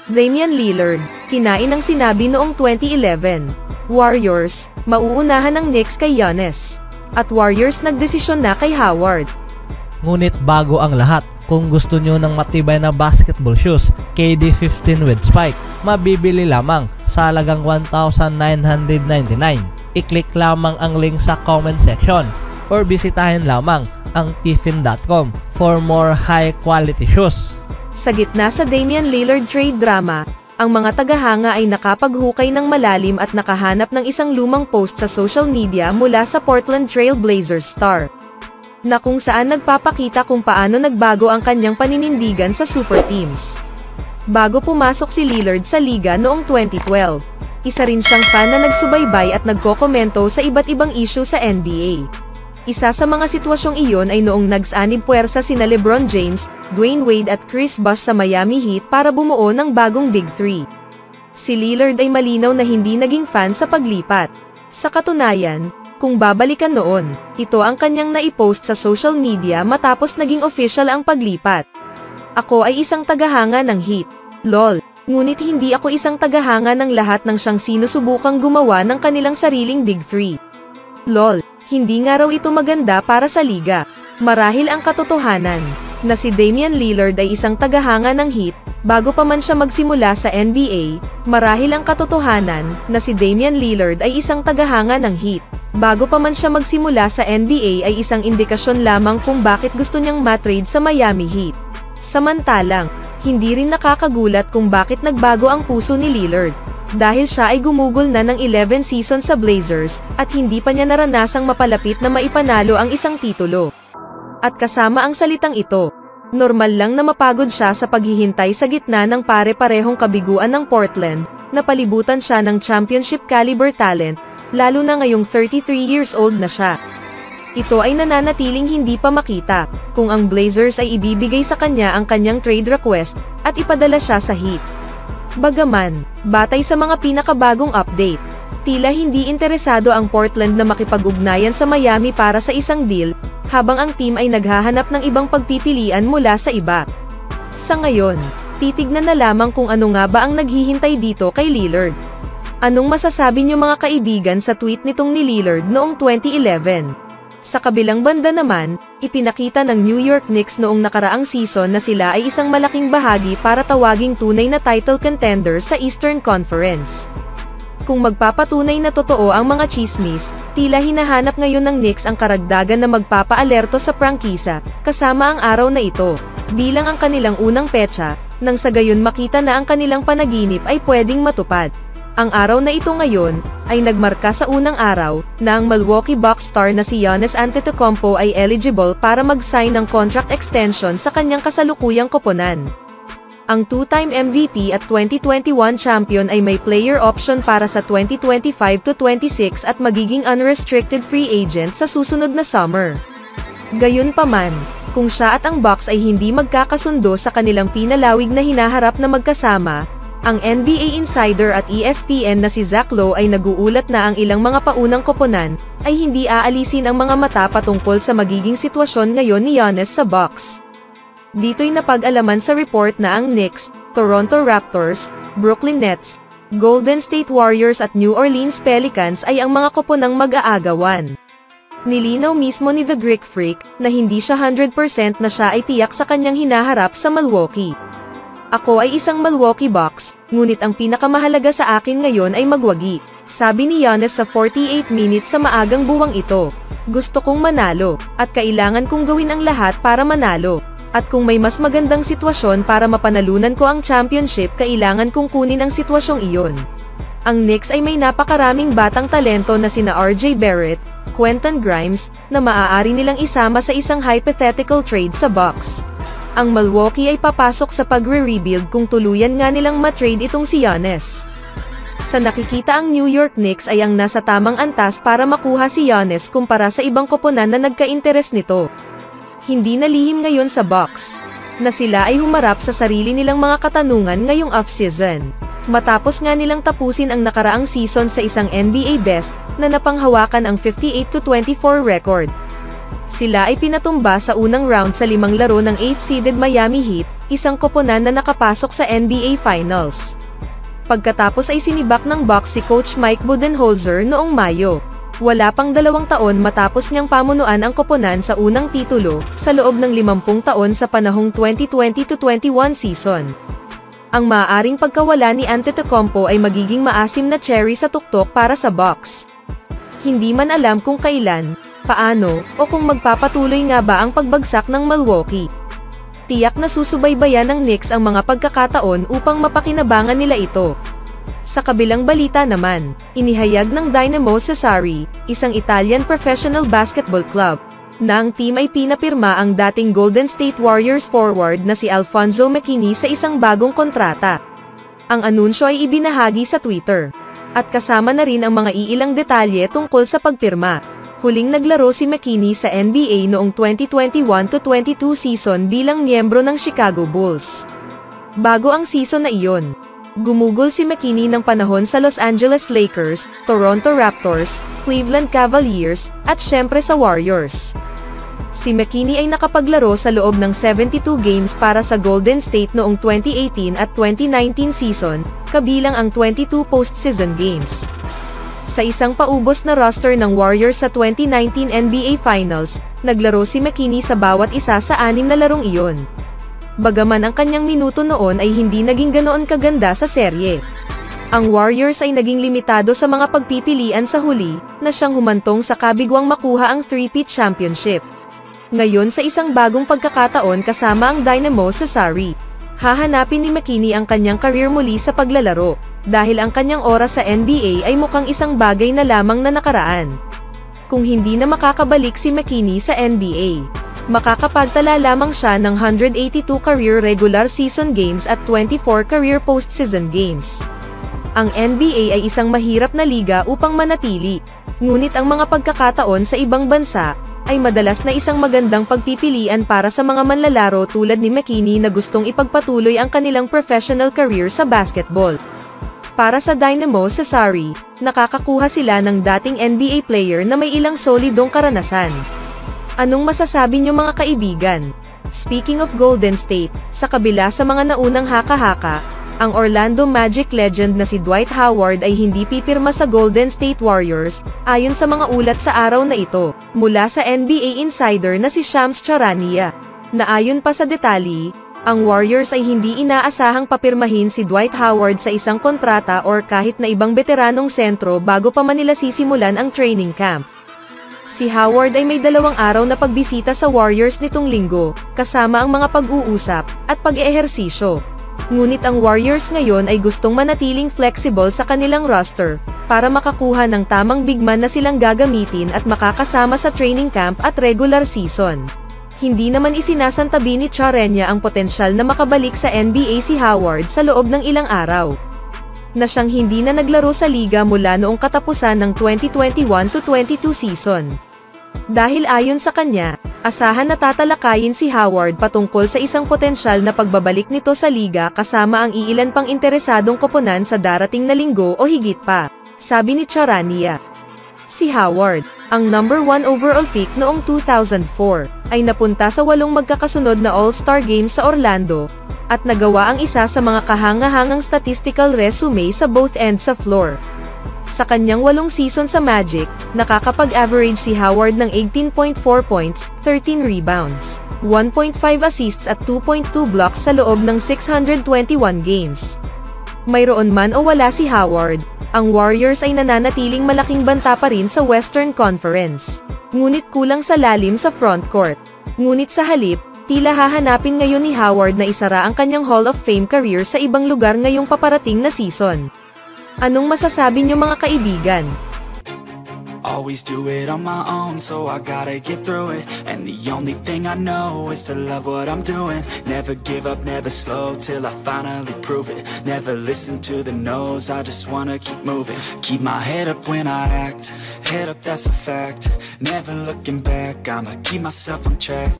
Damian Lillard, kinain ang sinabi noong 2011. Warriors, mauunahan ng Knicks kay Giannis. At Warriors nagdesisyon na kay Howard. Ngunit bago ang lahat, kung gusto nyo ng matibay na basketball shoes, KD 15 with spike, mabibili lamang sa halagang $1,999. I-click lamang ang link sa comment section or bisitahin lamang ang tiffin.com for more high quality shoes. Sa gitna sa Damian Lillard trade drama, ang mga tagahanga ay nakapaghukay ng malalim at nakahanap ng isang lumang post sa social media mula sa Portland Trail Blazers star, na kung saan nagpapakita kung paano nagbago ang kanyang paninindigan sa super teams. Bago pumasok si Lillard sa liga noong 2012, isa rin siyang fan na nagsubaybay at nagkokomento sa iba't ibang issue sa NBA. Isa sa mga sitwasyong iyon ay noong nagsanib puwersa sina LeBron James, Dwayne Wade at Chris Bosh sa Miami Heat para bumuo ng bagong Big Three. Si Lillard ay malinaw na hindi naging fan sa paglipat. Sa katunayan, kung babalikan noon, ito ang kanyang naipost sa social media matapos naging official ang paglipat. Ako ay isang tagahanga ng Heat. LOL. Ngunit hindi ako isang tagahanga ng lahat ng siyang sinusubukang gumawa ng kanilang sariling Big Three. LOL. Hindi nga raw ito maganda para sa liga. Marahil ang katotohanan, na si Damian Lillard ay isang tagahanga ng Heat, bago pa man siya magsimula sa NBA, marahil ang katotohanan, na si Damian Lillard ay isang tagahanga ng Heat, bago pa man siya magsimula sa NBA ay isang indikasyon lamang kung bakit gusto niyang matrade sa Miami Heat. Samantalang, hindi rin nakakagulat kung bakit nagbago ang puso ni Lillard, dahil siya ay gumugol na ng 11 seasons sa Blazers, at hindi pa niya naranasang mapalapit na maipanalo ang isang titulo. At kasama ang salitang ito, normal lang na mapagod siya sa paghihintay sa gitna ng pare-parehong kabiguan ng Portland, na palibutan siya ng championship caliber talent, lalo na ngayong 33 years old na siya. Ito ay nananatiling hindi pa makita, kung ang Blazers ay ibibigay sa kanya ang kanyang trade request, at ipadala siya sa Heat. Bagaman, batay sa mga pinakabagong update, tila hindi interesado ang Portland na makipag-ugnayan sa Miami para sa isang deal, habang ang team ay naghahanap ng ibang pagpipilian mula sa iba. Sa ngayon, titignan na lamang kung ano nga ba ang naghihintay dito kay Lillard. Anong masasabi niyo mga kaibigan sa tweet nitong ni Lillard noong 2011? Sa kabilang banda naman, ipinakita ng New York Knicks noong nakaraang season na sila ay isang malaking bahagi para tawaging tunay na title contender sa Eastern Conference. Kung magpapatunay na totoo ang mga chismis, tila hinahanap ngayon ng Knicks ang karagdagan na magpapaalerto sa prangkisa, kasama ang araw na ito, bilang ang kanilang unang petsa, nang sa gayon makita na ang kanilang panaginip ay pwedeng matupad. Ang araw na ito ngayon, ay nagmarka sa unang araw, na ang Milwaukee Bucks star na si Giannis Antetokounmpo ay eligible para mag-sign ng contract extension sa kanyang kasalukuyang koponan. Ang two-time MVP at 2021 champion ay may player option para sa 2025-26 at magiging unrestricted free agent sa susunod na summer. Gayunpaman, kung siya at ang Bucks ay hindi magkakasundo sa kanilang pinalawig na hinaharap na magkasama, ang NBA insider at ESPN na si Zach Lowe ay naguulat na ang ilang mga paunang koponan ay hindi aalisin ang mga mata patungkol sa magiging sitwasyon ngayon ni Giannis sa Bucks. Dito'y napag-alaman sa report na ang Knicks, Toronto Raptors, Brooklyn Nets, Golden State Warriors at New Orleans Pelicans ay ang mga koponang mag-aagawan. Nilinaw mismo ni The Greek Freak na hindi siya 100% na siya ay tiyak sa kanyang hinaharap sa Milwaukee. Ako ay isang Milwaukee Bucks, ngunit ang pinakamahalaga sa akin ngayon ay magwagi, sabi ni Giannis sa 48 minutes sa maagang buwang ito. Gusto kong manalo, at kailangan kong gawin ang lahat para manalo. At kung may mas magandang sitwasyon para mapanalunan ko ang championship, kailangan kong kunin ang sitwasyong iyon. Ang Knicks ay may napakaraming batang talento na sina RJ Barrett, Quentin Grimes, na maaari nilang isama sa isang hypothetical trade sa Bucks. Ang Milwaukee ay papasok sa pagre-rebuild kung tuluyan nga nilang matrade itong si Giannis. Sa nakikita ang New York Knicks ay ang nasa tamang antas para makuha si Giannis kumpara sa ibang koponan na nagka-interes nito. Hindi nalihim ngayon sa Bucks, na sila ay humarap sa sarili nilang mga katanungan ngayong off-season. Matapos nga nilang tapusin ang nakaraang season sa isang NBA best, na napanghawakan ang 58-24 record. Sila ay pinatumba sa unang round sa 5 laro ng 8-seeded Miami Heat, isang koponan na nakapasok sa NBA Finals. Pagkatapos ay sinibak ng Bucks si Coach Mike Budenholzer noong Mayo. Wala pang 2 taon matapos niyang pamunuan ang koponan sa unang titulo, sa loob ng 50 taon sa panahong 2020-21 season. Ang maaaring pagkawala ni Antetokounmpo ay magiging maasim na cherry sa tuktok para sa Bucks. Hindi man alam kung kailan, paano, o kung magpapatuloy nga ba ang pagbagsak ng Milwaukee. Tiyak na susubaybayan ng Knicks ang mga pagkakataon upang mapakinabangan nila ito. Sa kabilang balita naman, inihayag ng Dinamo Sassari, isang Italian professional basketball club, na ang team ay pinapirma ang dating Golden State Warriors forward na si Alfonso McKinnie sa isang bagong kontrata. Ang anunsyo ay ibinahagi sa Twitter, at kasama na rin ang mga iilang detalye tungkol sa pagpirma. Huling naglaro si McKinnie sa NBA noong 2021-22 season bilang miyembro ng Chicago Bulls. Bago ang season na iyon, gumugol si McKinnie ng panahon sa Los Angeles Lakers, Toronto Raptors, Cleveland Cavaliers, at syempre sa Warriors. Si McKinnie ay nakapaglaro sa loob ng 72 games para sa Golden State noong 2018 at 2019 season, kabilang ang 22 postseason games. Sa isang paubos na roster ng Warriors sa 2019 NBA Finals, naglaro si McKinnie sa bawat isa sa 6 na larong iyon. Bagaman ang kanyang minuto noon ay hindi naging ganoon kaganda sa serye. Ang Warriors ay naging limitado sa mga pagpipilian sa huli, na siyang humantong sa kabigwang makuha ang three-peat championship. Ngayon sa isang bagong pagkakataon kasama ang Dinamo Sassari, hahanapin ni McKinnie ang kanyang career muli sa paglalaro, dahil ang kanyang oras sa NBA ay mukhang isang bagay na lamang na nakaraan. Kung hindi na makakabalik si McKinnie sa NBA, makakapagtala lamang siya ng 182 career regular season games at 24 career postseason games. Ang NBA ay isang mahirap na liga upang manatili, ngunit ang mga pagkakataon sa ibang bansa ay madalas na isang magandang pagpipilian para sa mga manlalaro tulad ni McKinnie na gustong ipagpatuloy ang kanilang professional career sa basketball. Para sa Dinamo Sassari, nakakakuha sila ng dating NBA player na may ilang solidong karanasan. Anong masasabi niyo mga kaibigan? Speaking of Golden State, sa kabila sa mga naunang haka-haka, ang Orlando Magic legend na si Dwight Howard ay hindi pipirma sa Golden State Warriors, ayon sa mga ulat sa araw na ito, mula sa NBA insider na si Shams Charania. Na ayon pa sa detalye, ang Warriors ay hindi inaasahang papirmahin si Dwight Howard sa isang kontrata or kahit na ibang veteranong sentro bago pa man nila sisimulan ang training camp. Si Howard ay may 2 araw na pagbisita sa Warriors nitong linggo, kasama ang mga pag-uusap at pag-eehersisyo. Ngunit ang Warriors ngayon ay gustong manatiling flexible sa kanilang roster, para makakuha ng tamang big man na silang gagamitin at makakasama sa training camp at regular season. Hindi naman isinasantabi ni Charania ang potensyal na makabalik sa NBA si Howard sa loob ng ilang araw, na siyang hindi na naglaro sa liga mula noong katapusan ng 2021-22 season. Dahil ayon sa kanya, asahan na tatalakayin si Howard patungkol sa isang potensyal na pagbabalik nito sa liga kasama ang iilan pang interesadong koponan sa darating na linggo o higit pa, sabi ni Charania. Si Howard, ang number 1 overall pick noong 2004, ay napunta sa 8 magkakasunod na All-Star Games sa Orlando, at nagawa ang isa sa mga kahanga-hangang statistical resume sa both ends sa floor. Sa kanyang 8 season sa Magic, nakakapag-average si Howard ng 18.4 points, 13 rebounds, 1.5 assists at 2.2 blocks sa loob ng 621 games. Mayroon man o wala si Howard, ang Warriors ay nananatiling malaking banta pa rin sa Western Conference. Ngunit kulang sa lalim sa frontcourt. Ngunit sa halip, tila hahanapin ngayon ni Howard na isara ang kanyang Hall of Fame career sa ibang lugar ngayong paparating na season. Anong masasabi niyo mga kaibigan? Always do it on my own, so I gotta get through it. And the only thing I know is to love what I'm doing. Never give up, never slow, till I finally prove it. Never listen to the no's, I just wanna keep moving. Keep my head up when I act, head up that's a fact. Never looking back, I'ma keep myself on track.